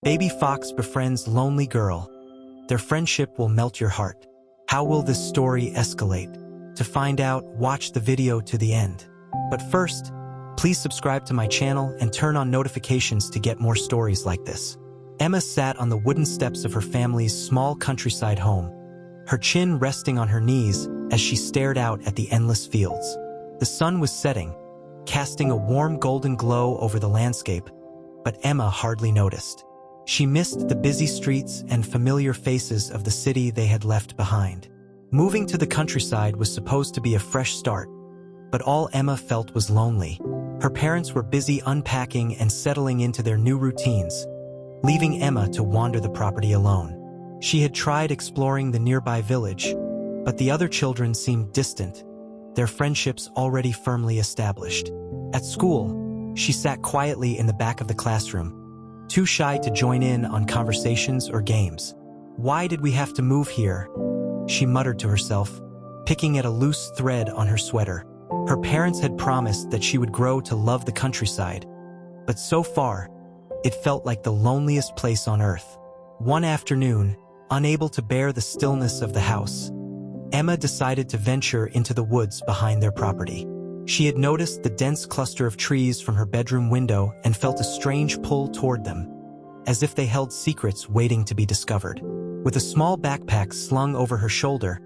Baby fox befriends lonely girl. Their friendship will melt your heart. How will this story escalate? To find out, watch the video to the end. But first, please subscribe to my channel and turn on notifications to get more stories like this. Emma sat on the wooden steps of her family's small countryside home, her chin resting on her knees as she stared out at the endless fields. The sun was setting, casting a warm golden glow over the landscape, but Emma hardly noticed. She missed the busy streets and familiar faces of the city they had left behind. Moving to the countryside was supposed to be a fresh start, but all Emma felt was lonely. Her parents were busy unpacking and settling into their new routines, leaving Emma to wander the property alone. She had tried exploring the nearby village, but the other children seemed distant, their friendships already firmly established. At school, she sat quietly in the back of the classroom, too shy to join in on conversations or games. "Why did we have to move here?" she muttered to herself, picking at a loose thread on her sweater. Her parents had promised that she would grow to love the countryside, but so far, it felt like the loneliest place on earth. One afternoon, unable to bear the stillness of the house, Emma decided to venture into the woods behind their property. She had noticed the dense cluster of trees from her bedroom window and felt a strange pull toward them, as if they held secrets waiting to be discovered. With a small backpack slung over her shoulder,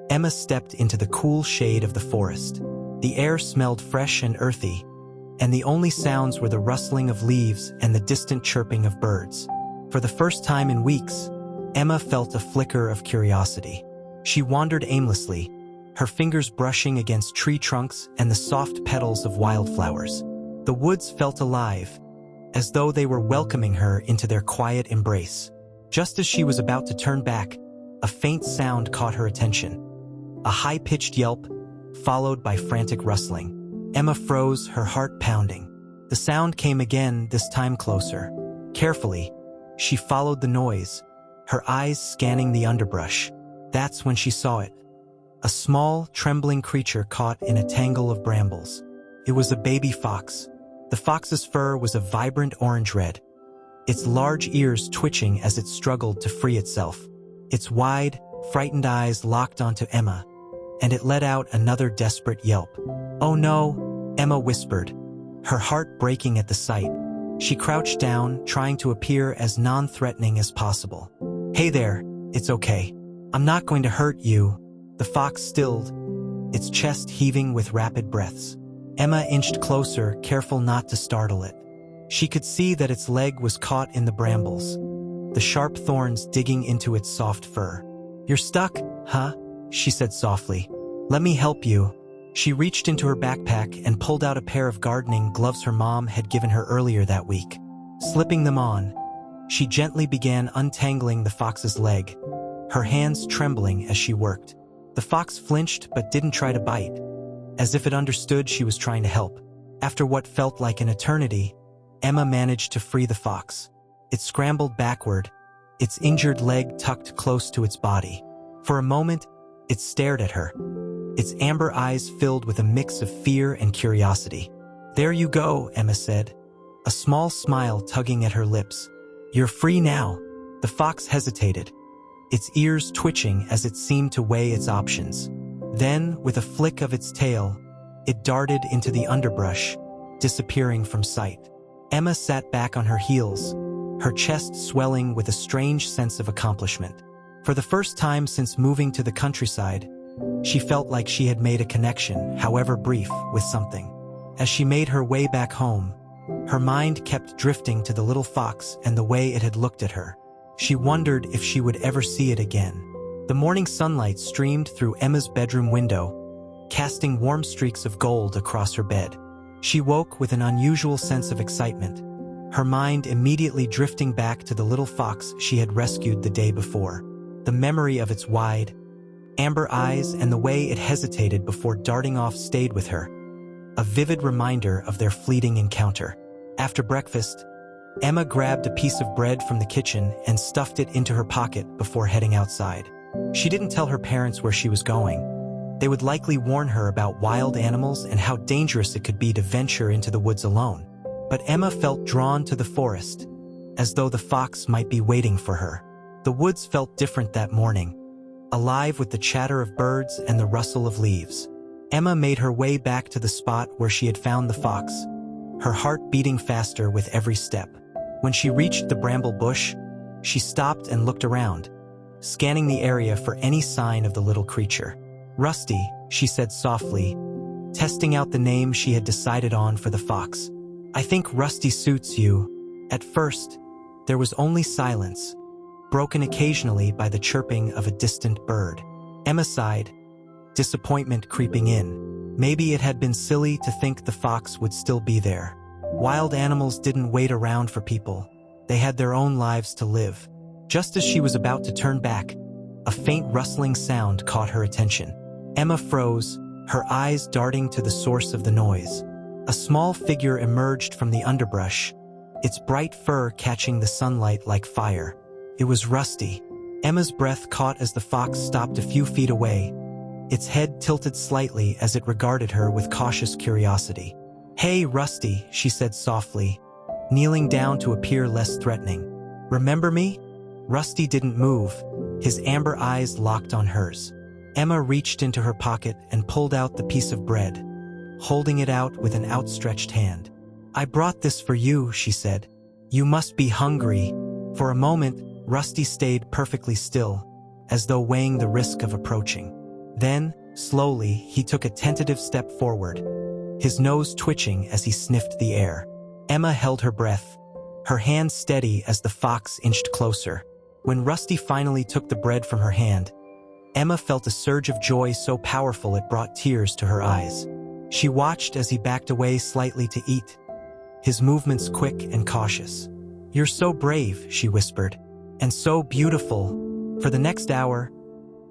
Emma stepped into the cool shade of the forest. The air smelled fresh and earthy, and the only sounds were the rustling of leaves and the distant chirping of birds. For the first time in weeks, Emma felt a flicker of curiosity. She wandered aimlessly, her fingers brushing against tree trunks and the soft petals of wildflowers. The woods felt alive, as though they were welcoming her into their quiet embrace. Just as she was about to turn back, a faint sound caught her attention. A high-pitched yelp, followed by frantic rustling. Emma froze, her heart pounding. The sound came again, this time closer. Carefully, she followed the noise, her eyes scanning the underbrush. That's when she saw it. A small, trembling creature caught in a tangle of brambles. It was a baby fox. The fox's fur was a vibrant orange-red, its large ears twitching as it struggled to free itself. Its wide, frightened eyes locked onto Emma, and it let out another desperate yelp. "Oh no," Emma whispered, her heart breaking at the sight. She crouched down, trying to appear as non-threatening as possible. "Hey there, it's okay. I'm not going to hurt you." The fox stilled, its chest heaving with rapid breaths. Emma inched closer, careful not to startle it. She could see that its leg was caught in the brambles, the sharp thorns digging into its soft fur. "You're stuck, huh?" she said softly. "Let me help you." She reached into her backpack and pulled out a pair of gardening gloves her mom had given her earlier that week. Slipping them on, she gently began untangling the fox's leg, her hands trembling as she worked. The fox flinched but didn't try to bite, as if it understood she was trying to help. After what felt like an eternity, Emma managed to free the fox. It scrambled backward, its injured leg tucked close to its body. For a moment, it stared at her, its amber eyes filled with a mix of fear and curiosity. "There you go," Emma said, a small smile tugging at her lips. "You're free now." The fox hesitated, its ears twitching as it seemed to weigh its options. Then, with a flick of its tail, it darted into the underbrush, disappearing from sight. Emma sat back on her heels, her chest swelling with a strange sense of accomplishment. For the first time since moving to the countryside, she felt like she had made a connection, however brief, with something. As she made her way back home, her mind kept drifting to the little fox and the way it had looked at her. She wondered if she would ever see it again. The morning sunlight streamed through Emma's bedroom window, casting warm streaks of gold across her bed. She woke with an unusual sense of excitement, her mind immediately drifting back to the little fox she had rescued the day before. The memory of its wide, amber eyes and the way it hesitated before darting off stayed with her, a vivid reminder of their fleeting encounter. After breakfast, Emma grabbed a piece of bread from the kitchen and stuffed it into her pocket before heading outside. She didn't tell her parents where she was going. They would likely warn her about wild animals and how dangerous it could be to venture into the woods alone. But Emma felt drawn to the forest, as though the fox might be waiting for her. The woods felt different that morning, alive with the chatter of birds and the rustle of leaves. Emma made her way back to the spot where she had found the fox, her heart beating faster with every step. When she reached the bramble bush, she stopped and looked around, scanning the area for any sign of the little creature. "Rusty," she said softly, testing out the name she had decided on for the fox. "I think Rusty suits you." At first, there was only silence, broken occasionally by the chirping of a distant bird. Emma sighed, disappointment creeping in. Maybe it had been silly to think the fox would still be there. Wild animals didn't wait around for people. They had their own lives to live. Just as she was about to turn back, a faint rustling sound caught her attention. Emma froze, her eyes darting to the source of the noise. A small figure emerged from the underbrush, its bright fur catching the sunlight like fire. It was Rusty. Emma's breath caught as the fox stopped a few feet away, its head tilted slightly as it regarded her with cautious curiosity. "Hey, Rusty," she said softly, kneeling down to appear less threatening. "Remember me?" Rusty didn't move, his amber eyes locked on hers. Emma reached into her pocket and pulled out the piece of bread, holding it out with an outstretched hand. "I brought this for you," she said. "You must be hungry." For a moment, Rusty stayed perfectly still, as though weighing the risk of approaching. Then, slowly, he took a tentative step forward, his nose twitching as he sniffed the air. Emma held her breath, her hand steady as the fox inched closer. When Rusty finally took the bread from her hand, Emma felt a surge of joy so powerful it brought tears to her eyes. She watched as he backed away slightly to eat, his movements quick and cautious. "You're so brave," she whispered, "and so beautiful." For the next hour,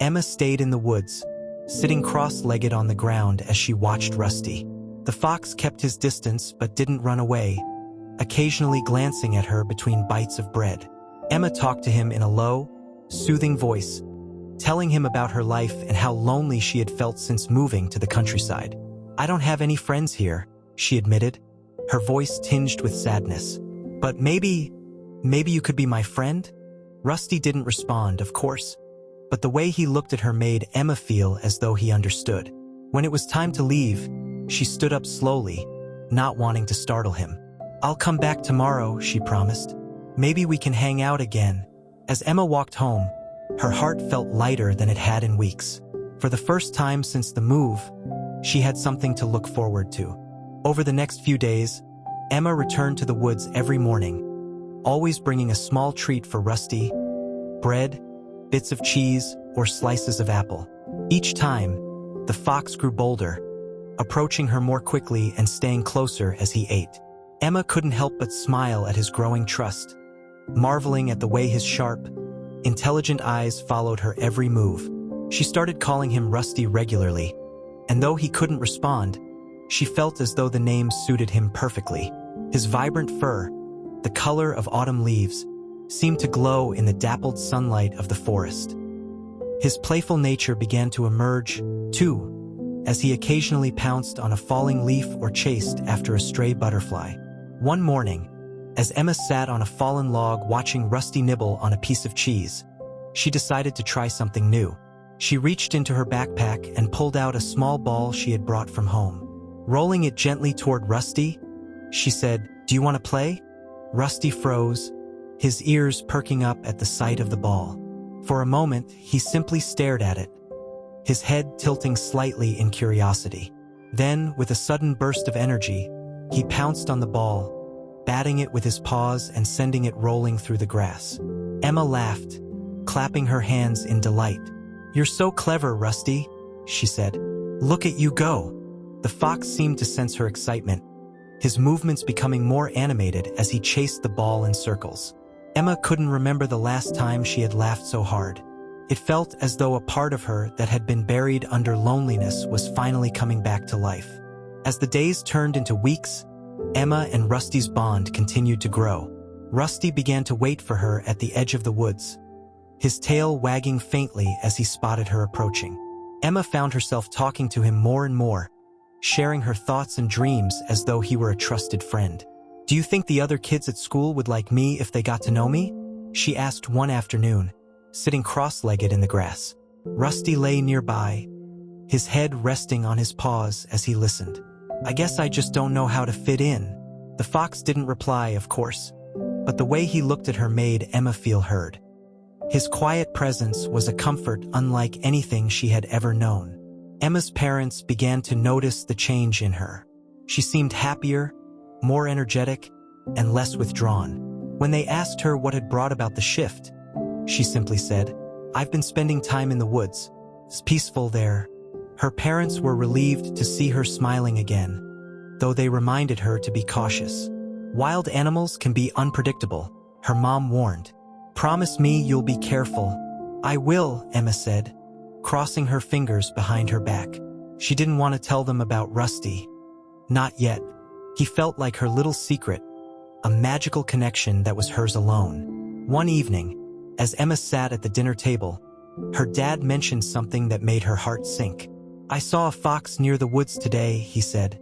Emma stayed in the woods, sitting cross-legged on the ground as she watched Rusty. The fox kept his distance but didn't run away, occasionally glancing at her between bites of bread. Emma talked to him in a low, soothing voice, telling him about her life and how lonely she had felt since moving to the countryside. "I don't have any friends here," she admitted, her voice tinged with sadness. "But maybe you could be my friend?" Rusty didn't respond, of course, but the way he looked at her made Emma feel as though he understood. When it was time to leave, she stood up slowly, not wanting to startle him. "I'll come back tomorrow," she promised. "Maybe we can hang out again." As Emma walked home, her heart felt lighter than it had in weeks. For the first time since the move, she had something to look forward to. Over the next few days, Emma returned to the woods every morning, always bringing a small treat for Rusty: bread, bits of cheese, or slices of apple. Each time, the fox grew bolder, approaching her more quickly and staying closer as he ate. Emma couldn't help but smile at his growing trust, marveling at the way his sharp, intelligent eyes followed her every move. She started calling him Rusty regularly, and though he couldn't respond, she felt as though the name suited him perfectly. His vibrant fur, the color of autumn leaves, seemed to glow in the dappled sunlight of the forest. His playful nature began to emerge, too, as he occasionally pounced on a falling leaf or chased after a stray butterfly. One morning, as Emma sat on a fallen log watching Rusty nibble on a piece of cheese, she decided to try something new. She reached into her backpack and pulled out a small ball she had brought from home. Rolling it gently toward Rusty, she said, "Do you want to play?" Rusty froze, his ears perking up at the sight of the ball. For a moment, he simply stared at it, his head tilting slightly in curiosity. Then, with a sudden burst of energy, he pounced on the ball, batting it with his paws and sending it rolling through the grass. Emma laughed, clapping her hands in delight. "You're so clever, Rusty," she said. "Look at you go." The fox seemed to sense her excitement, his movements becoming more animated as he chased the ball in circles. Emma couldn't remember the last time she had laughed so hard. It felt as though a part of her that had been buried under loneliness was finally coming back to life. As the days turned into weeks, Emma and Rusty's bond continued to grow. Rusty began to wait for her at the edge of the woods, his tail wagging faintly as he spotted her approaching. Emma found herself talking to him more and more, sharing her thoughts and dreams as though he were a trusted friend. "Do you think the other kids at school would like me if they got to know me?" she asked one afternoon, sitting cross-legged in the grass. Rusty lay nearby, his head resting on his paws as he listened. "I guess I just don't know how to fit in." The fox didn't reply, of course, but the way he looked at her made Emma feel heard. His quiet presence was a comfort unlike anything she had ever known. Emma's parents began to notice the change in her. She seemed happier, more energetic, and less withdrawn. When they asked her what had brought about the shift, she simply said, "I've been spending time in the woods. It's peaceful there." Her parents were relieved to see her smiling again, though they reminded her to be cautious. "Wild animals can be unpredictable," her mom warned. "Promise me you'll be careful." "I will," Emma said, crossing her fingers behind her back. She didn't want to tell them about Rusty. Not yet. He felt like her little secret, a magical connection that was hers alone. One evening, as Emma sat at the dinner table, her dad mentioned something that made her heart sink. "I saw a fox near the woods today," he said,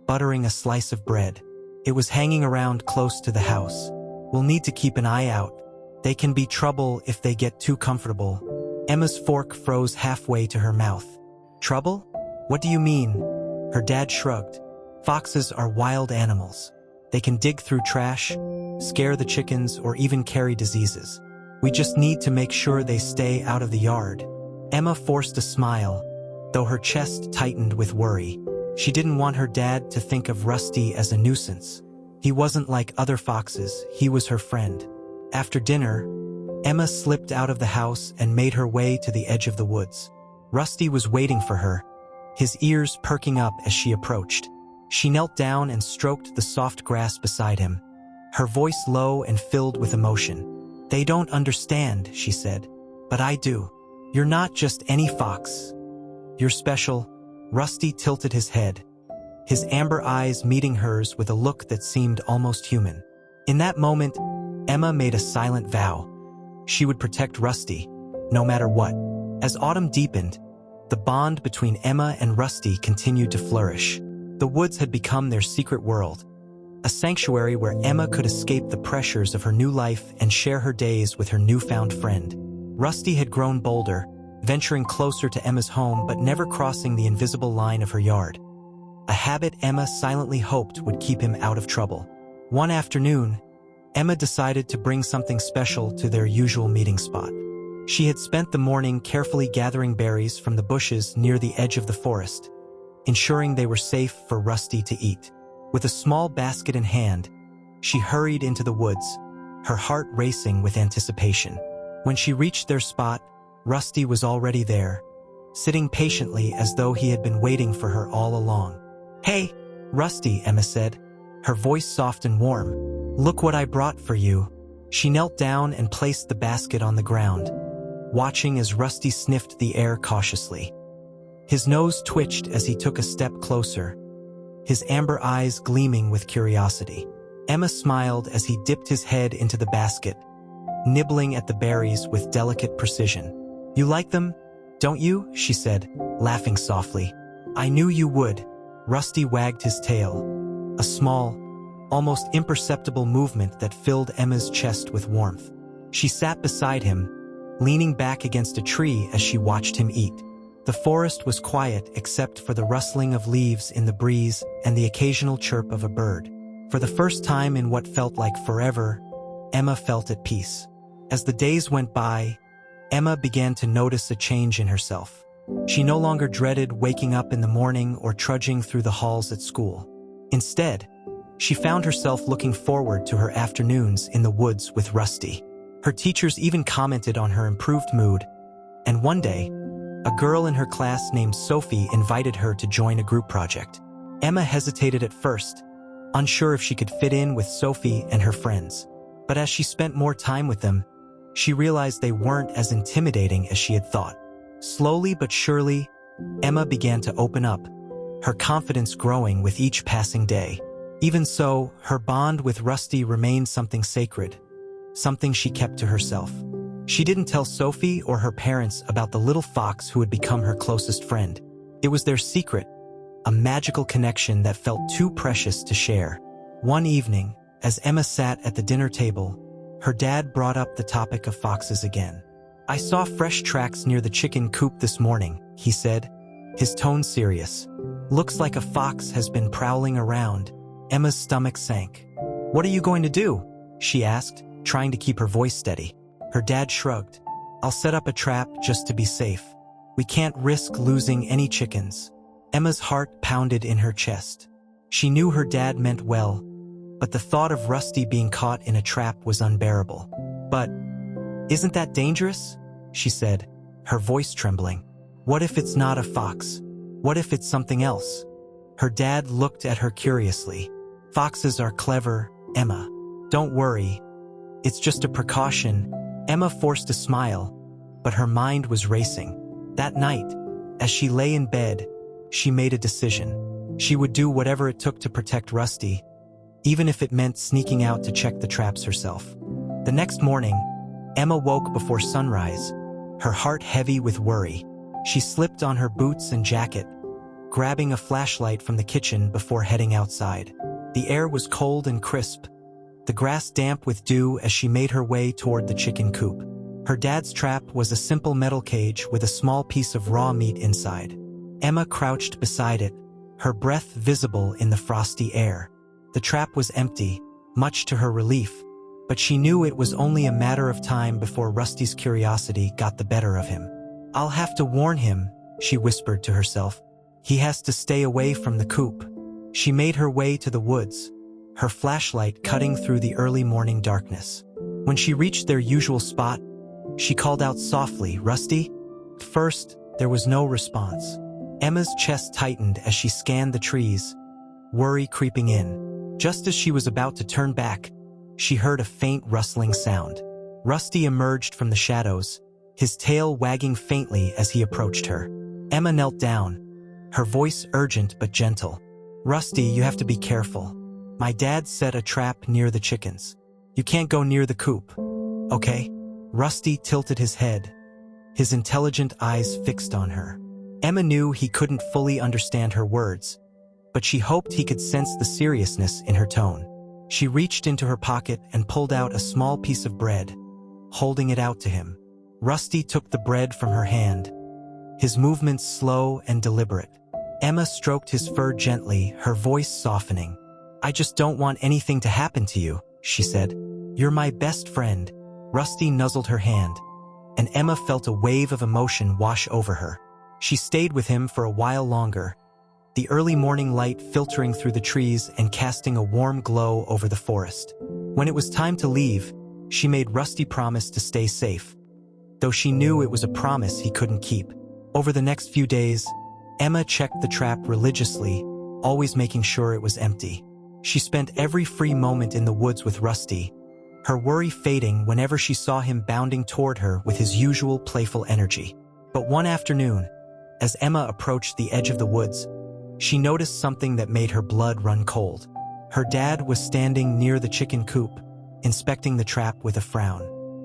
buttering a slice of bread. "It was hanging around close to the house. We'll need to keep an eye out. They can be trouble if they get too comfortable." Emma's fork froze halfway to her mouth. "Trouble? What do you mean?" Her dad shrugged. "Foxes are wild animals. They can dig through trash, scare the chickens, or even carry diseases. We just need to make sure they stay out of the yard." Emma forced a smile, though her chest tightened with worry. She didn't want her dad to think of Rusty as a nuisance. He wasn't like other foxes, he was her friend. After dinner, Emma slipped out of the house and made her way to the edge of the woods. Rusty was waiting for her, his ears perking up as she approached. She knelt down and stroked the soft grass beside him, her voice low and filled with emotion. "They don't understand," she said, "but I do. You're not just any fox. You're special." Rusty tilted his head, his amber eyes meeting hers with a look that seemed almost human. In that moment, Emma made a silent vow. She would protect Rusty, no matter what. As autumn deepened, the bond between Emma and Rusty continued to flourish. The woods had become their secret world, a sanctuary where Emma could escape the pressures of her new life and share her days with her newfound friend. Rusty had grown bolder, venturing closer to Emma's home but never crossing the invisible line of her yard. A habit Emma silently hoped would keep him out of trouble. One afternoon, Emma decided to bring something special to their usual meeting spot. She had spent the morning carefully gathering berries from the bushes near the edge of the forest, ensuring they were safe for Rusty to eat. With a small basket in hand, she hurried into the woods, her heart racing with anticipation. When she reached their spot, Rusty was already there, sitting patiently as though he had been waiting for her all along. "Hey, Rusty," Emma said, her voice soft and warm. "Look what I brought for you." She knelt down and placed the basket on the ground, watching as Rusty sniffed the air cautiously. His nose twitched as he took a step closer, his amber eyes gleaming with curiosity. Emma smiled as he dipped his head into the basket, nibbling at the berries with delicate precision. "You like them, don't you?" she said, laughing softly. "I knew you would." Rusty wagged his tail, a small, almost imperceptible movement that filled Emma's chest with warmth. She sat beside him, leaning back against a tree as she watched him eat. The forest was quiet except for the rustling of leaves in the breeze and the occasional chirp of a bird. For the first time in what felt like forever, Emma felt at peace. As the days went by, Emma began to notice a change in herself. She no longer dreaded waking up in the morning or trudging through the halls at school. Instead, she found herself looking forward to her afternoons in the woods with Rusty. Her teachers even commented on her improved mood, and one day, a girl in her class named Sophie invited her to join a group project. Emma hesitated at first, unsure if she could fit in with Sophie and her friends. But as she spent more time with them, she realized they weren't as intimidating as she had thought. Slowly but surely, Emma began to open up, her confidence growing with each passing day. Even so, her bond with Rusty remained something sacred, something she kept to herself. She didn't tell Sophie or her parents about the little fox who had become her closest friend. It was their secret, a magical connection that felt too precious to share. One evening, As Emma sat at the dinner table, her dad brought up the topic of foxes again. "I saw fresh tracks near the chicken coop this morning," he said, his tone serious. "Looks like a fox has been prowling around." Emma's stomach sank. "What are you going to do?" she asked, trying to keep her voice steady. Her dad shrugged. "I'll set up a trap just to be safe. We can't risk losing any chickens." Emma's heart pounded in her chest. She knew her dad meant well, but the thought of Rusty being caught in a trap was unbearable. "But isn't that dangerous?" she said, her voice trembling. "What if it's not a fox? What if it's something else?" Her dad looked at her curiously. "Foxes are clever, Emma. Don't worry. It's just a precaution." Emma forced a smile, but her mind was racing. That night, as she lay in bed, she made a decision. She would do whatever it took to protect Rusty, even if it meant sneaking out to check the traps herself. The next morning, Emma woke before sunrise, her heart heavy with worry. She slipped on her boots and jacket, grabbing a flashlight from the kitchen before heading outside. The air was cold and crisp, the grass damp with dew as she made her way toward the chicken coop. Her dad's trap was a simple metal cage with a small piece of raw meat inside. Emma crouched beside it, her breath visible in the frosty air. The trap was empty, much to her relief, but she knew it was only a matter of time before Rusty's curiosity got the better of him. "I'll have to warn him," she whispered to herself. "He has to stay away from the coop." She made her way to the woods, her flashlight cutting through the early morning darkness. When she reached their usual spot, she called out softly, "Rusty?" At first, there was no response. Emma's chest tightened as she scanned the trees, worry creeping in. Just as she was about to turn back, she heard a faint rustling sound. Rusty emerged from the shadows, his tail wagging faintly as he approached her. Emma knelt down, her voice urgent but gentle. "Rusty, you have to be careful. My dad set a trap near the chickens. You can't go near the coop, okay?" Rusty tilted his head, his intelligent eyes fixed on her. Emma knew he couldn't fully understand her words, but she hoped he could sense the seriousness in her tone. She reached into her pocket and pulled out a small piece of bread, holding it out to him. Rusty took the bread from her hand, his movements slow and deliberate. Emma stroked his fur gently, her voice softening. "I just don't want anything to happen to you," she said. "You're my best friend." Rusty nuzzled her hand, and Emma felt a wave of emotion wash over her. She stayed with him for a while longer, the early morning light filtering through the trees and casting a warm glow over the forest. When it was time to leave, she made Rusty promise to stay safe, though she knew it was a promise he couldn't keep. Over the next few days, Emma checked the trap religiously, always making sure it was empty. She spent every free moment in the woods with Rusty, her worry fading whenever she saw him bounding toward her with his usual playful energy. But one afternoon, as Emma approached the edge of the woods, she noticed something that made her blood run cold. Her dad was standing near the chicken coop, inspecting the trap with a frown.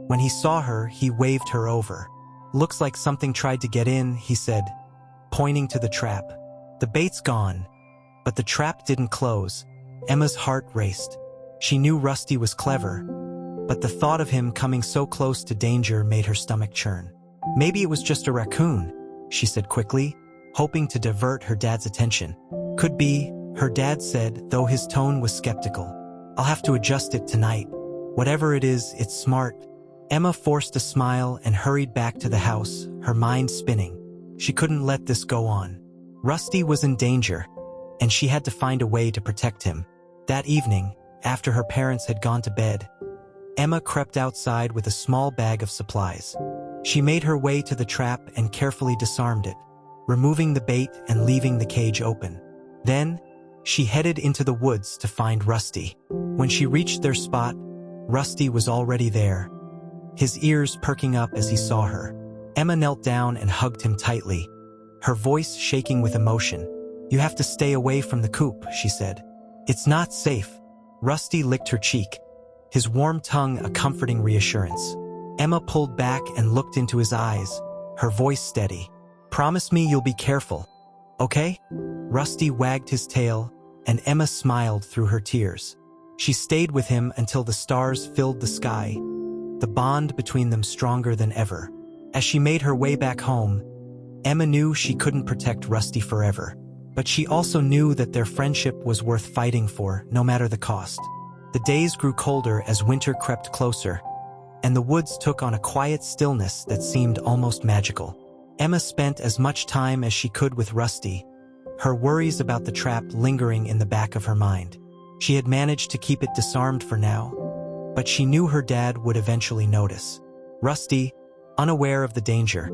When he saw her, he waved her over. "Looks like something tried to get in," he said, pointing to the trap. "The bait's gone." But the trap didn't close. Emma's heart raced. She knew Rusty was clever, but the thought of him coming so close to danger made her stomach churn. "Maybe it was just a raccoon," she said quickly, hoping to divert her dad's attention. "Could be," her dad said, though his tone was skeptical. "I'll have to adjust it tonight. Whatever it is, it's smart." Emma forced a smile and hurried back to the house, her mind spinning. She couldn't let this go on. Rusty was in danger, and she had to find a way to protect him. That evening, after her parents had gone to bed, Emma crept outside with a small bag of supplies. She made her way to the trap and carefully disarmed it, removing the bait and leaving the cage open. Then, she headed into the woods to find Rusty. When she reached their spot, Rusty was already there, his ears perking up as he saw her. Emma knelt down and hugged him tightly, her voice shaking with emotion. "You have to stay away from the coop," she said. "It's not safe." Rusty licked her cheek, his warm tongue a comforting reassurance. Emma pulled back and looked into his eyes, her voice steady. "Promise me you'll be careful, okay?" Rusty wagged his tail, and Emma smiled through her tears. She stayed with him until the stars filled the sky, the bond between them stronger than ever. As she made her way back home, Emma knew she couldn't protect Rusty forever, but she also knew that their friendship was worth fighting for, no matter the cost. The days grew colder as winter crept closer, and the woods took on a quiet stillness that seemed almost magical. Emma spent as much time as she could with Rusty, her worries about the trap lingering in the back of her mind. She had managed to keep it disarmed for now, but she knew her dad would eventually notice. Rusty, unaware of the danger,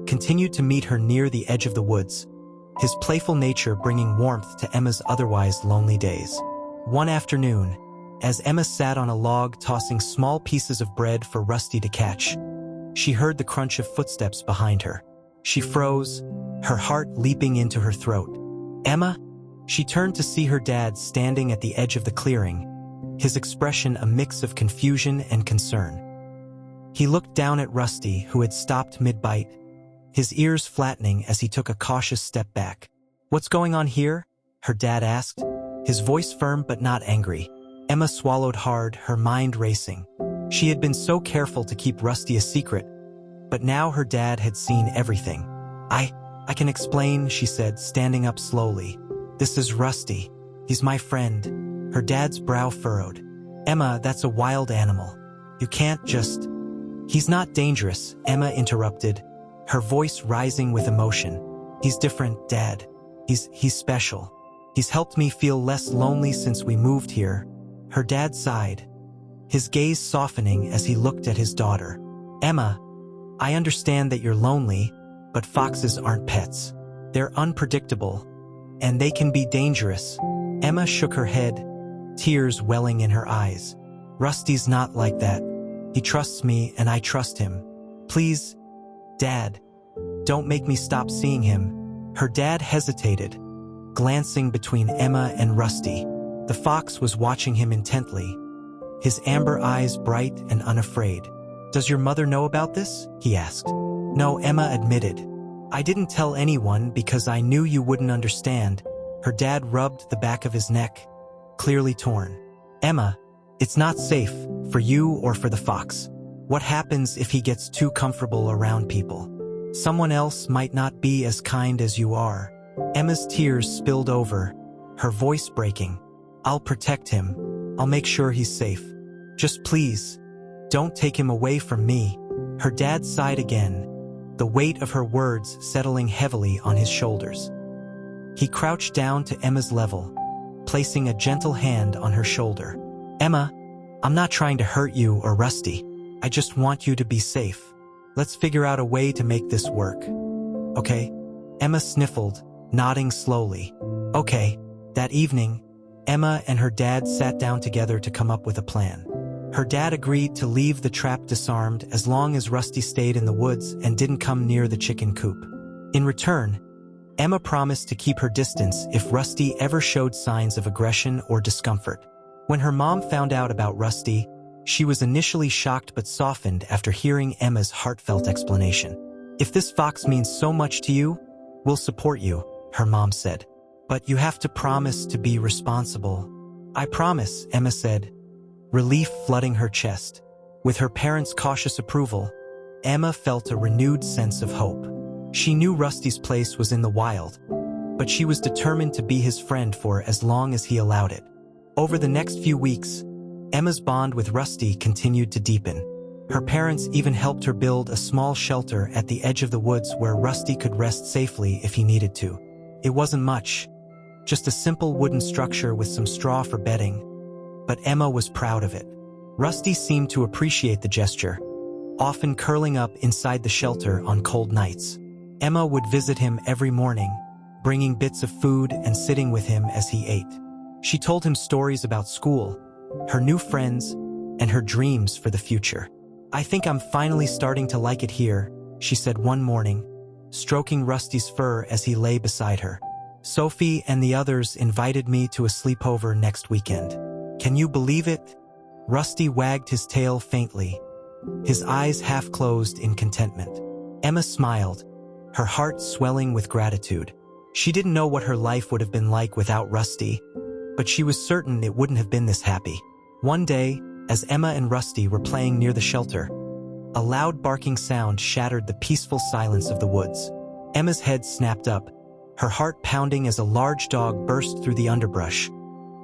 continued to meet her near the edge of the woods, his playful nature bringing warmth to Emma's otherwise lonely days. One afternoon, as Emma sat on a log tossing small pieces of bread for Rusty to catch, she heard the crunch of footsteps behind her. She froze, her heart leaping into her throat. "Emma?" She turned to see her dad standing at the edge of the clearing, his expression a mix of confusion and concern. He looked down at Rusty, who had stopped mid-bite, his ears flattening as he took a cautious step back. "What's going on here?" her dad asked, his voice firm but not angry. Emma swallowed hard, her mind racing. She had been so careful to keep Rusty a secret, but now her dad had seen everything. I can explain," she said, standing up slowly. "This is Rusty. He's my friend." Her dad's brow furrowed. "Emma, that's a wild animal. You can't just—" "He's not dangerous," Emma interrupted, her voice rising with emotion. "He's different, Dad. He's special. He's helped me feel less lonely since we moved here." Her dad sighed, his gaze softening as he looked at his daughter. "Emma, I understand that you're lonely, but foxes aren't pets. They're unpredictable, and they can be dangerous." Emma shook her head, tears welling in her eyes. "Rusty's not like that. He trusts me and I trust him. Please, Dad, don't make me stop seeing him." Her dad hesitated, glancing between Emma and Rusty. The fox was watching him intently, his amber eyes bright and unafraid. "Does your mother know about this?" he asked. "No," Emma admitted. "I didn't tell anyone because I knew you wouldn't understand." Her dad rubbed the back of his neck, clearly torn. "Emma, it's not safe for you or for the fox. What happens if he gets too comfortable around people? Someone else might not be as kind as you are." Emma's tears spilled over, her voice breaking. "I'll protect him. I'll make sure he's safe. Just please, don't take him away from me." Her dad sighed again, the weight of her words settling heavily on his shoulders. He crouched down to Emma's level, placing a gentle hand on her shoulder. "Emma, I'm not trying to hurt you or Rusty. I just want you to be safe. Let's figure out a way to make this work. Okay?" Emma sniffled, nodding slowly. "Okay." That evening, Emma and her dad sat down together to come up with a plan. Her dad agreed to leave the trap disarmed as long as Rusty stayed in the woods and didn't come near the chicken coop. In return, Emma promised to keep her distance if Rusty ever showed signs of aggression or discomfort. When her mom found out about Rusty, she was initially shocked but softened after hearing Emma's heartfelt explanation. "If this fox means so much to you, we'll support you," her mom said. "But you have to promise to be responsible." "I promise," Emma said, relief flooding her chest. With her parents' cautious approval, Emma felt a renewed sense of hope. She knew Rusty's place was in the wild, but she was determined to be his friend for as long as he allowed it. Over the next few weeks, Emma's bond with Rusty continued to deepen. Her parents even helped her build a small shelter at the edge of the woods where Rusty could rest safely if he needed to. It wasn't much, just a simple wooden structure with some straw for bedding, but Emma was proud of it. Rusty seemed to appreciate the gesture, often curling up inside the shelter on cold nights. Emma would visit him every morning, bringing bits of food and sitting with him as he ate. She told him stories about school, her new friends, and her dreams for the future. "I think I'm finally starting to like it here," she said one morning, stroking Rusty's fur as he lay beside her. "Sophie and the others invited me to a sleepover next weekend. Can you believe it?" Rusty wagged his tail faintly, his eyes half closed in contentment. Emma smiled, her heart swelling with gratitude. She didn't know what her life would have been like without Rusty, but she was certain it wouldn't have been this happy. One day, as Emma and Rusty were playing near the shelter, a loud barking sound shattered the peaceful silence of the woods. Emma's head snapped up, her heart pounding as a large dog burst through the underbrush,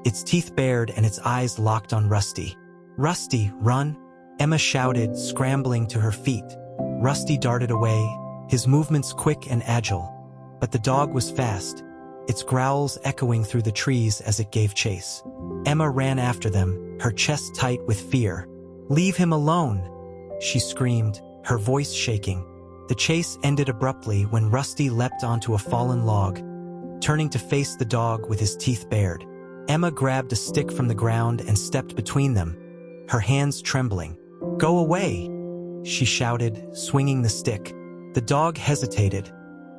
its teeth bared and its eyes locked on Rusty. "Rusty, run!" Emma shouted, scrambling to her feet. Rusty darted away, his movements quick and agile. But the dog was fast, its growls echoing through the trees as it gave chase. Emma ran after them, her chest tight with fear. "Leave him alone!" she screamed, her voice shaking. The chase ended abruptly when Rusty leapt onto a fallen log, turning to face the dog with his teeth bared. Emma grabbed a stick from the ground and stepped between them, her hands trembling. "Go away!" she shouted, swinging the stick. The dog hesitated,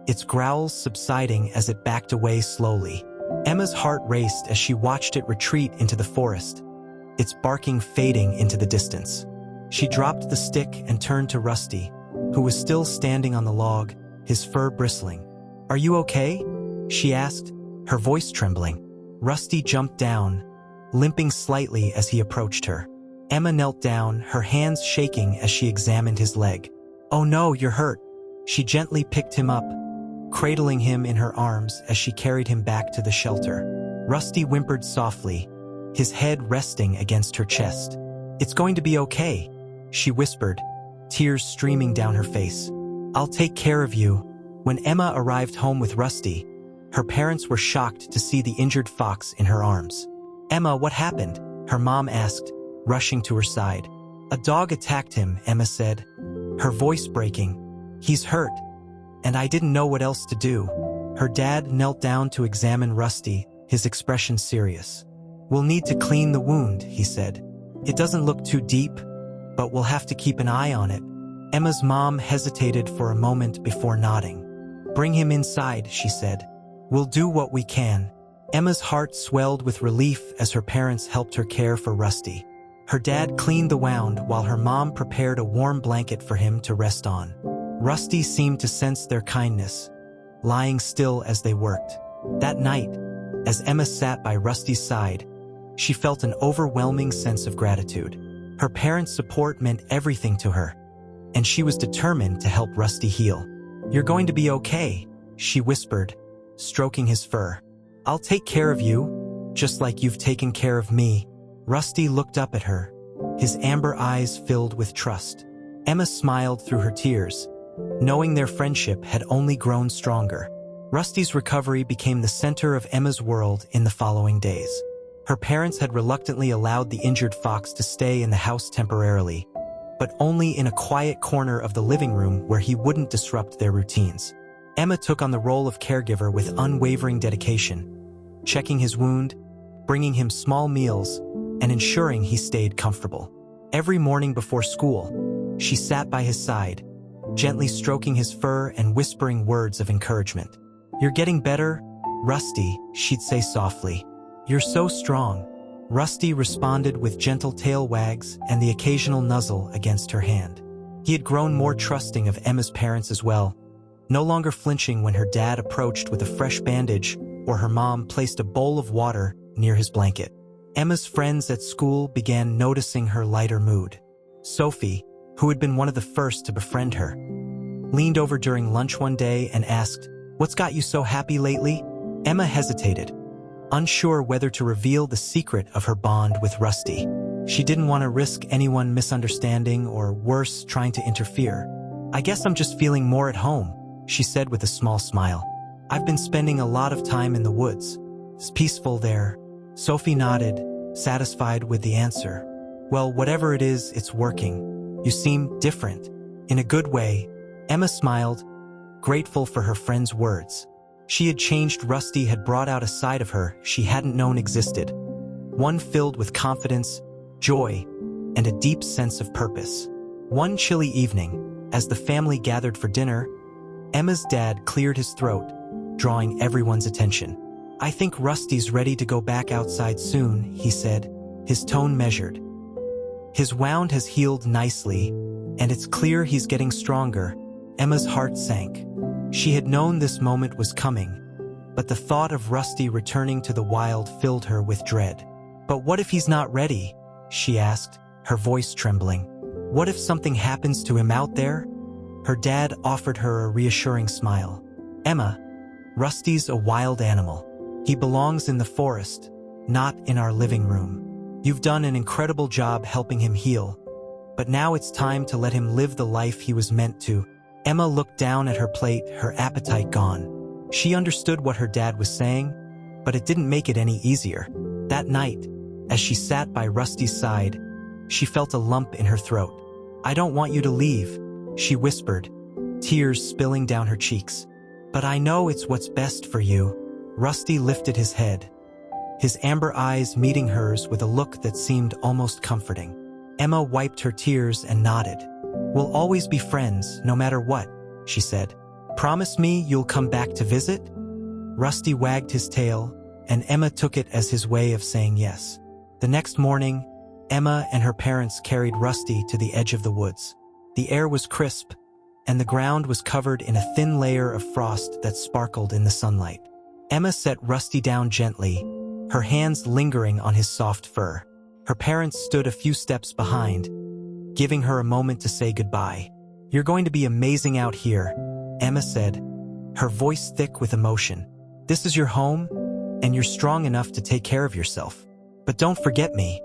its growls subsiding as it backed away slowly. Emma's heart raced as she watched it retreat into the forest, its barking fading into the distance. She dropped the stick and turned to Rusty, who was still standing on the log, his fur bristling. "Are you okay?" she asked, her voice trembling. Rusty jumped down, limping slightly as he approached her. Emma knelt down, her hands shaking as she examined his leg. "Oh no, you're hurt." She gently picked him up, cradling him in her arms as she carried him back to the shelter. Rusty whimpered softly, his head resting against her chest. "It's going to be okay," she whispered, tears streaming down her face. "I'll take care of you." When Emma arrived home with Rusty, her parents were shocked to see the injured fox in her arms. "Emma, what happened?" her mom asked, rushing to her side. "A dog attacked him," Emma said, her voice breaking. "He's hurt, and I didn't know what else to do." Her dad knelt down to examine Rusty, his expression serious. "We'll need to clean the wound," he said. "It doesn't look too deep, but we'll have to keep an eye on it." Emma's mom hesitated for a moment before nodding. "Bring him inside," she said. "We'll do what we can." Emma's heart swelled with relief as her parents helped her care for Rusty. Her dad cleaned the wound while her mom prepared a warm blanket for him to rest on. Rusty seemed to sense their kindness, lying still as they worked. That night, as Emma sat by Rusty's side, she felt an overwhelming sense of gratitude. Her parents' support meant everything to her, and she was determined to help Rusty heal. "You're going to be okay," she whispered, stroking his fur. "I'll take care of you, just like you've taken care of me." Rusty looked up at her, his amber eyes filled with trust. Emma smiled through her tears, knowing their friendship had only grown stronger. Rusty's recovery became the center of Emma's world in the following days. Her parents had reluctantly allowed the injured fox to stay in the house temporarily, but only in a quiet corner of the living room where he wouldn't disrupt their routines. Emma took on the role of caregiver with unwavering dedication, checking his wound, bringing him small meals, and ensuring he stayed comfortable. Every morning before school, she sat by his side, gently stroking his fur and whispering words of encouragement. "You're getting better, Rusty," she'd say softly. "You're so strong." Rusty responded with gentle tail wags and the occasional nuzzle against her hand. He had grown more trusting of Emma's parents as well, no longer flinching when her dad approached with a fresh bandage or her mom placed a bowl of water near his blanket. Emma's friends at school began noticing her lighter mood. Sophie, who had been one of the first to befriend her, leaned over during lunch one day and asked, "What's got you so happy lately?" Emma hesitated, unsure whether to reveal the secret of her bond with Rusty. She didn't want to risk anyone misunderstanding or, worse, trying to interfere. "I guess I'm just feeling more at home," she said with a small smile. "I've been spending a lot of time in the woods. It's peaceful there." Sophie nodded, satisfied with the answer. "Well, whatever it is, it's working. You seem different." In a good way, Emma smiled, grateful for her friend's words. She had changed. Rusty had brought out a side of her she hadn't known existed, one filled with confidence, joy, and a deep sense of purpose. One chilly evening, as the family gathered for dinner, Emma's dad cleared his throat, drawing everyone's attention. "I think Rusty's ready to go back outside soon," he said, his tone measured. "His wound has healed nicely, and it's clear he's getting stronger." Emma's heart sank. She had known this moment was coming, but the thought of Rusty returning to the wild filled her with dread. "But what if he's not ready?" she asked, her voice trembling. What if something happens to him out there? Her dad offered her a reassuring smile. Emma, Rusty's a wild animal. He belongs in the forest, not in our living room. You've done an incredible job helping him heal, but now it's time to let him live the life he was meant to. Emma looked down at her plate, her appetite gone. She understood what her dad was saying, but it didn't make it any easier. That night, as she sat by Rusty's side, she felt a lump in her throat. I don't want you to leave, she whispered, tears spilling down her cheeks. But I know it's what's best for you. Rusty lifted his head, his amber eyes meeting hers with a look that seemed almost comforting. Emma wiped her tears and nodded. We'll always be friends, no matter what, she said. Promise me you'll come back to visit? Rusty wagged his tail, and Emma took it as his way of saying yes. The next morning, Emma and her parents carried Rusty to the edge of the woods. The air was crisp, and the ground was covered in a thin layer of frost that sparkled in the sunlight. Emma set Rusty down gently, her hands lingering on his soft fur. Her parents stood a few steps behind, giving her a moment to say goodbye. You're going to be amazing out here, Emma said, her voice thick with emotion. This is your home, and you're strong enough to take care of yourself. But don't forget me,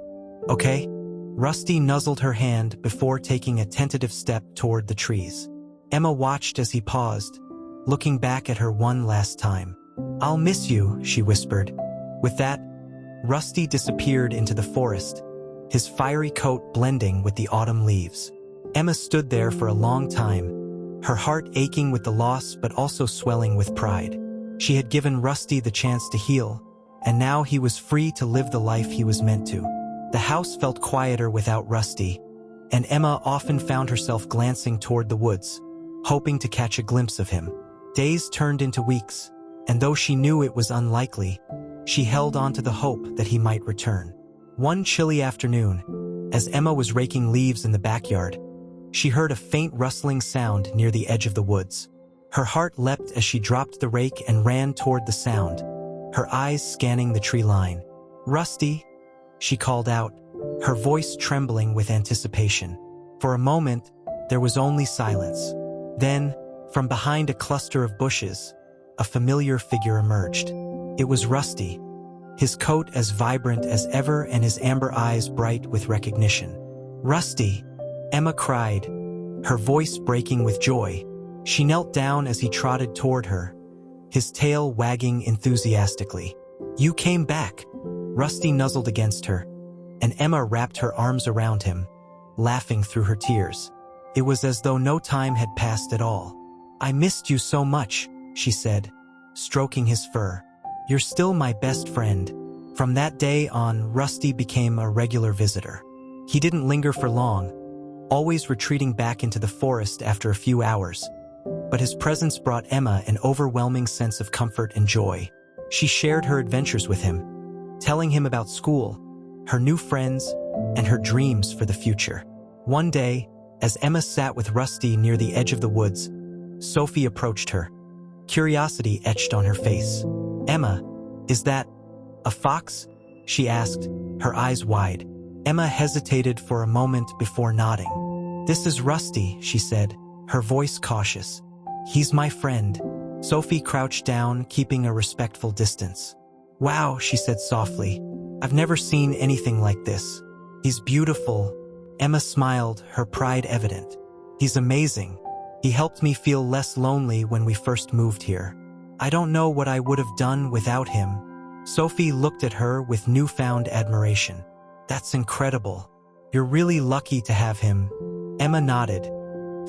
okay? Rusty nuzzled her hand before taking a tentative step toward the trees. Emma watched as he paused, looking back at her one last time. I'll miss you, she whispered. With that, Rusty disappeared into the forest, his fiery coat blending with the autumn leaves. Emma stood there for a long time, her heart aching with the loss but also swelling with pride. She had given Rusty the chance to heal, and now he was free to live the life he was meant to. The house felt quieter without Rusty, and Emma often found herself glancing toward the woods, hoping to catch a glimpse of him. Days turned into weeks, and though she knew it was unlikely, she held on to the hope that he might return. One chilly afternoon, as Emma was raking leaves in the backyard, she heard a faint rustling sound near the edge of the woods. Her heart leapt as she dropped the rake and ran toward the sound, her eyes scanning the tree line. Rusty, she called out, her voice trembling with anticipation. For a moment, there was only silence. Then, from behind a cluster of bushes, a familiar figure emerged. It was Rusty, his coat as vibrant as ever and his amber eyes bright with recognition. Rusty, Emma cried, her voice breaking with joy. She knelt down as he trotted toward her, his tail wagging enthusiastically. You came back. Rusty nuzzled against her, and Emma wrapped her arms around him, laughing through her tears. It was as though no time had passed at all. I missed you so much, she said, stroking his fur. You're still my best friend. From that day on, Rusty became a regular visitor. He didn't linger for long, always retreating back into the forest after a few hours. But his presence brought Emma an overwhelming sense of comfort and joy. She shared her adventures with him, telling him about school, her new friends, and her dreams for the future. One day, as Emma sat with Rusty near the edge of the woods, Sophie approached her, curiosity etched on her face. Emma, is that a fox? She asked, her eyes wide. Emma hesitated for a moment before nodding. This is Rusty, she said, her voice cautious. He's my friend. Sophie crouched down, keeping a respectful distance. Wow, she said softly. I've never seen anything like this. He's beautiful. Emma smiled, her pride evident. He's amazing. He helped me feel less lonely when we first moved here. I don't know what I would have done without him. Sophie looked at her with newfound admiration. That's incredible. You're really lucky to have him. Emma nodded,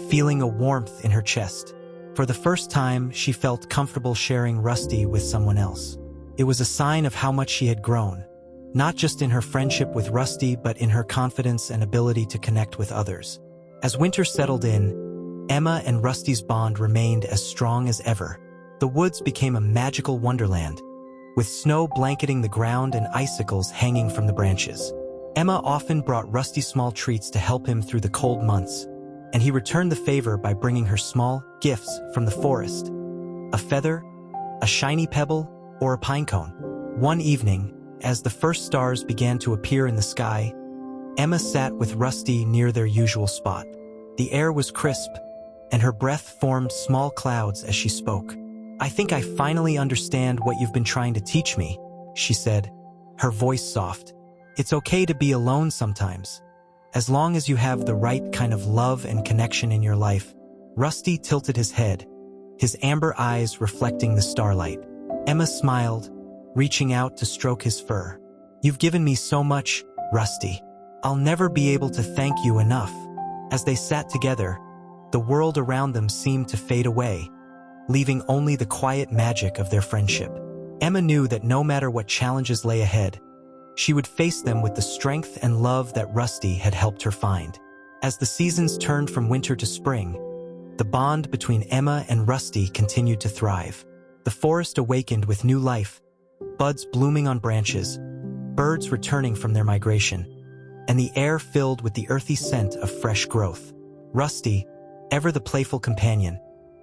feeling a warmth in her chest. For the first time, she felt comfortable sharing Rusty with someone else. It was a sign of how much she had grown, not just in her friendship with Rusty, but in her confidence and ability to connect with others. As winter settled in, Emma and Rusty's bond remained as strong as ever. The woods became a magical wonderland, with snow blanketing the ground and icicles hanging from the branches. Emma often brought Rusty small treats to help him through the cold months, and he returned the favor by bringing her small gifts from the forest: a feather, a shiny pebble, or a pine cone. One evening, as the first stars began to appear in the sky, Emma sat with Rusty near their usual spot. The air was crisp, and her breath formed small clouds as she spoke. "I think I finally understand what you've been trying to teach me," she said, her voice soft. "It's okay to be alone sometimes, as long as you have the right kind of love and connection in your life." Rusty tilted his head, his amber eyes reflecting the starlight. Emma smiled, reaching out to stroke his fur. "You've given me so much, Rusty. I'll never be able to thank you enough." As they sat together, the world around them seemed to fade away, leaving only the quiet magic of their friendship. Emma knew that no matter what challenges lay ahead, she would face them with the strength and love that Rusty had helped her find. As the seasons turned from winter to spring, the bond between Emma and Rusty continued to thrive. The forest awakened with new life, buds blooming on branches, birds returning from their migration, and the air filled with the earthy scent of fresh growth. Rusty, ever the playful companion,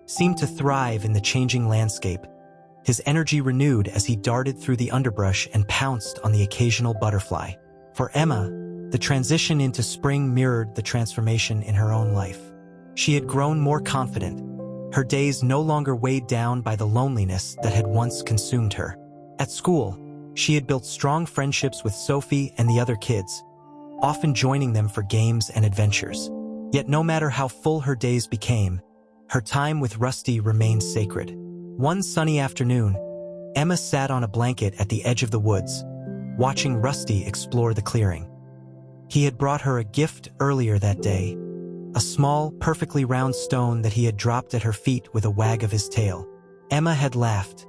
seemed to thrive in the changing landscape, his energy renewed as he darted through the underbrush and pounced on the occasional butterfly. For Emma, the transition into spring mirrored the transformation in her own life. She had grown more confident, her days no longer weighed down by the loneliness that had once consumed her. At school, she had built strong friendships with Sophie and the other kids, often joining them for games and adventures. Yet no matter how full her days became, her time with Rusty remained sacred. One sunny afternoon, Emma sat on a blanket at the edge of the woods, watching Rusty explore the clearing. He had brought her a gift earlier that day, a small, perfectly round stone that he had dropped at her feet with a wag of his tail. Emma had laughed,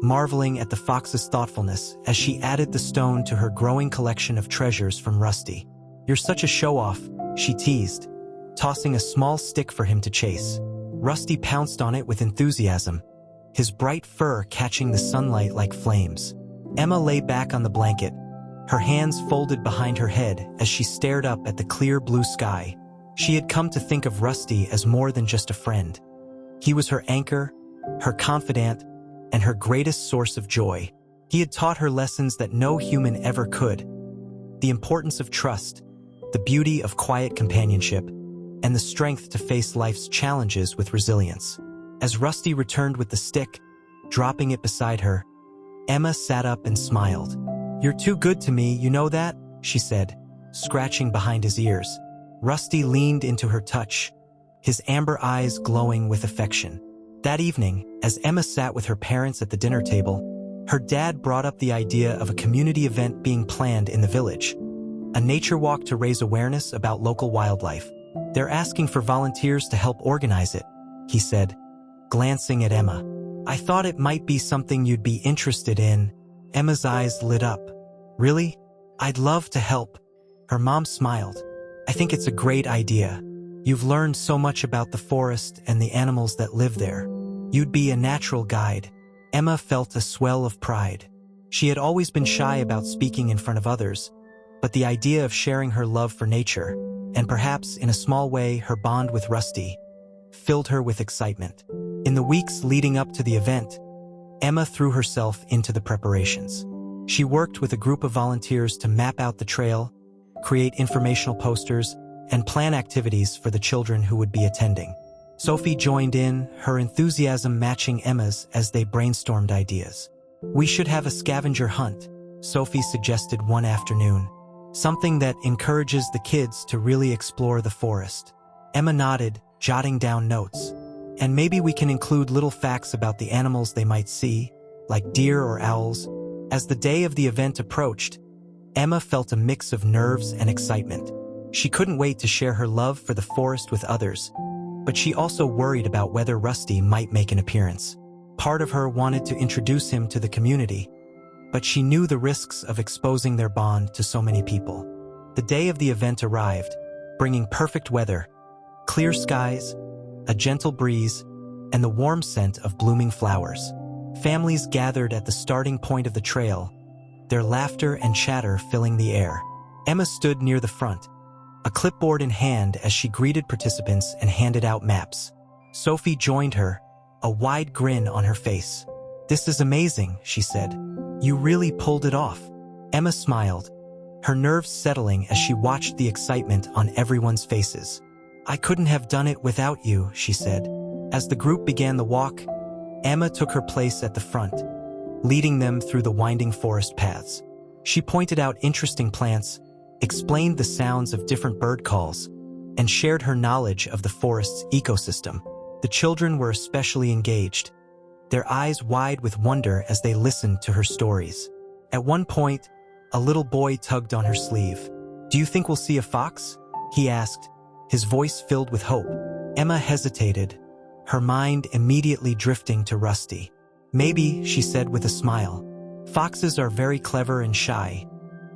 marveling at the fox's thoughtfulness as she added the stone to her growing collection of treasures from Rusty. "You're such a show-off," she teased, tossing a small stick for him to chase. Rusty pounced on it with enthusiasm, his bright fur catching the sunlight like flames. Emma lay back on the blanket, her hands folded behind her head as she stared up at the clear blue sky. She had come to think of Rusty as more than just a friend. He was her anchor, her confidant, and her greatest source of joy. He had taught her lessons that no human ever could: the importance of trust, the beauty of quiet companionship, and the strength to face life's challenges with resilience. As Rusty returned with the stick, dropping it beside her, Emma sat up and smiled. "You're too good to me, you know that?" she said, scratching behind his ears. Rusty leaned into her touch, his amber eyes glowing with affection. That evening, as Emma sat with her parents at the dinner table, her dad brought up the idea of a community event being planned in the village. A nature walk to raise awareness about local wildlife. "They're asking for volunteers to help organize it," he said, glancing at Emma. "I thought it might be something you'd be interested in." Emma's eyes lit up. "Really? I'd love to help." Her mom smiled. "I think it's a great idea. You've learned so much about the forest and the animals that live there. You'd be a natural guide." Emma felt a swell of pride. She had always been shy about speaking in front of others, but the idea of sharing her love for nature, and perhaps in a small way her bond with Rusty, filled her with excitement. In the weeks leading up to the event, Emma threw herself into the preparations. She worked with a group of volunteers to map out the trail, create informational posters, and plan activities for the children who would be attending. Sophie joined in, her enthusiasm matching Emma's as they brainstormed ideas. "We should have a scavenger hunt," Sophie suggested one afternoon, "something that encourages the kids to really explore the forest." Emma nodded, jotting down notes. "And maybe we can include little facts about the animals they might see, like deer or owls." As the day of the event approached, Emma felt a mix of nerves and excitement. She couldn't wait to share her love for the forest with others, but she also worried about whether Rusty might make an appearance. Part of her wanted to introduce him to the community, but she knew the risks of exposing their bond to so many people. The day of the event arrived, bringing perfect weather, clear skies, a gentle breeze, and the warm scent of blooming flowers. Families gathered at the starting point of the trail, their laughter and chatter filling the air. Emma stood near the front, a clipboard in hand as she greeted participants and handed out maps. Sophie joined her, a wide grin on her face. "This is amazing," she said. "You really pulled it off." Emma smiled, her nerves settling as she watched the excitement on everyone's faces. "I couldn't have done it without you," she said. As the group began the walk, Emma took her place at the front, leading them through the winding forest paths. She pointed out interesting plants, explained the sounds of different bird calls, and shared her knowledge of the forest's ecosystem. The children were especially engaged, their eyes wide with wonder as they listened to her stories. At one point, a little boy tugged on her sleeve. "Do you think we'll see a fox?" he asked, his voice filled with hope. Emma hesitated, her mind immediately drifting to Rusty. "Maybe," she said with a smile. "Foxes are very clever and shy,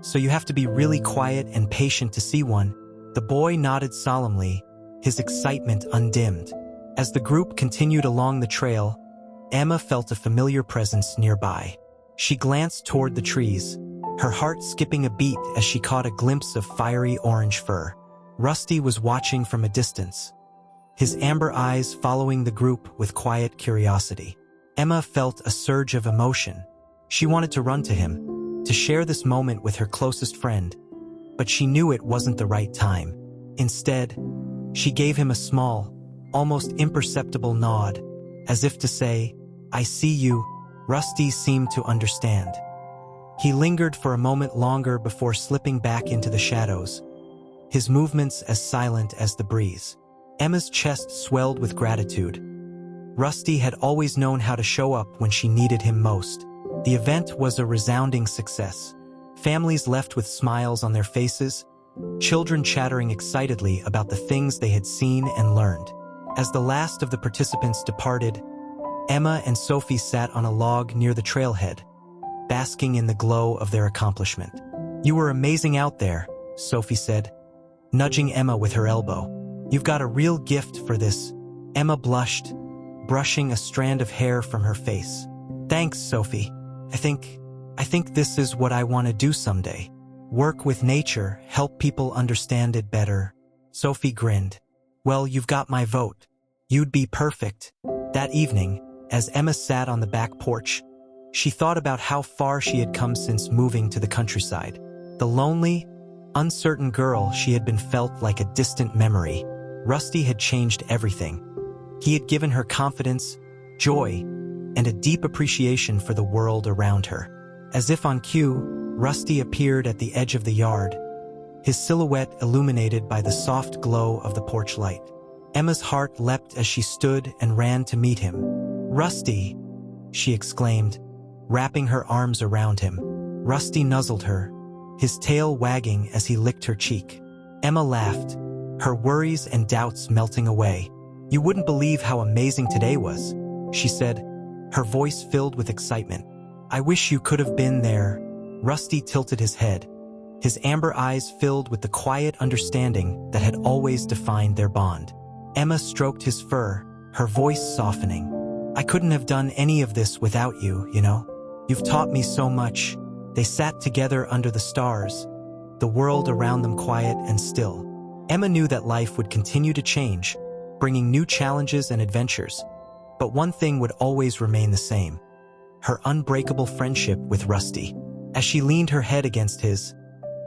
so you have to be really quiet and patient to see one." The boy nodded solemnly, his excitement undimmed. As the group continued along the trail, Emma felt a familiar presence nearby. She glanced toward the trees, her heart skipping a beat as she caught a glimpse of fiery orange fur. Rusty was watching from a distance, his amber eyes following the group with quiet curiosity. Emma felt a surge of emotion. She wanted to run to him, to share this moment with her closest friend, but she knew it wasn't the right time. Instead, she gave him a small, almost imperceptible nod, as if to say, "I see you." Rusty seemed to understand. He lingered for a moment longer before slipping back into the shadows, his movements as silent as the breeze. Emma's chest swelled with gratitude. Rusty had always known how to show up when she needed him most. The event was a resounding success. Families left with smiles on their faces, children chattering excitedly about the things they had seen and learned. As the last of the participants departed, Emma and Sophie sat on a log near the trailhead, basking in the glow of their accomplishment. "You were amazing out there," Sophie said, nudging Emma with her elbow. "You've got a real gift for this." Emma blushed, brushing a strand of hair from her face. "Thanks, Sophie. I think this is what I want to do someday. Work with nature, help people understand it better." Sophie grinned. "Well, you've got my vote. You'd be perfect." That evening, as Emma sat on the back porch, she thought about how far she had come since moving to the countryside. The lonely, uncertain girl she had been felt like a distant memory. Rusty had changed everything. He had given her confidence, joy, and a deep appreciation for the world around her. As if on cue, Rusty appeared at the edge of the yard, his silhouette illuminated by the soft glow of the porch light. Emma's heart leapt as she stood and ran to meet him. "Rusty!" she exclaimed, wrapping her arms around him. Rusty nuzzled her, his tail wagging as he licked her cheek. Emma laughed, her worries and doubts melting away. "You wouldn't believe how amazing today was," she said, her voice filled with excitement. "I wish you could have been there." Rusty tilted his head, his amber eyes filled with the quiet understanding that had always defined their bond. Emma stroked his fur, her voice softening. "I couldn't have done any of this without you, you know. You've taught me so much." They sat together under the stars, the world around them quiet and still. Emma knew that life would continue to change, bringing new challenges and adventures. But one thing would always remain the same: her unbreakable friendship with Rusty. As she leaned her head against his,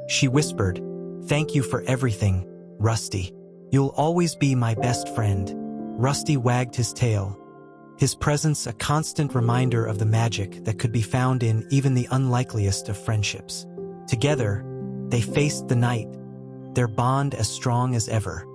she whispered, "Thank you for everything, Rusty. You'll always be my best friend." Rusty wagged his tail, his presence a constant reminder of the magic that could be found in even the unlikeliest of friendships. Together, they faced the night, their bond as strong as ever.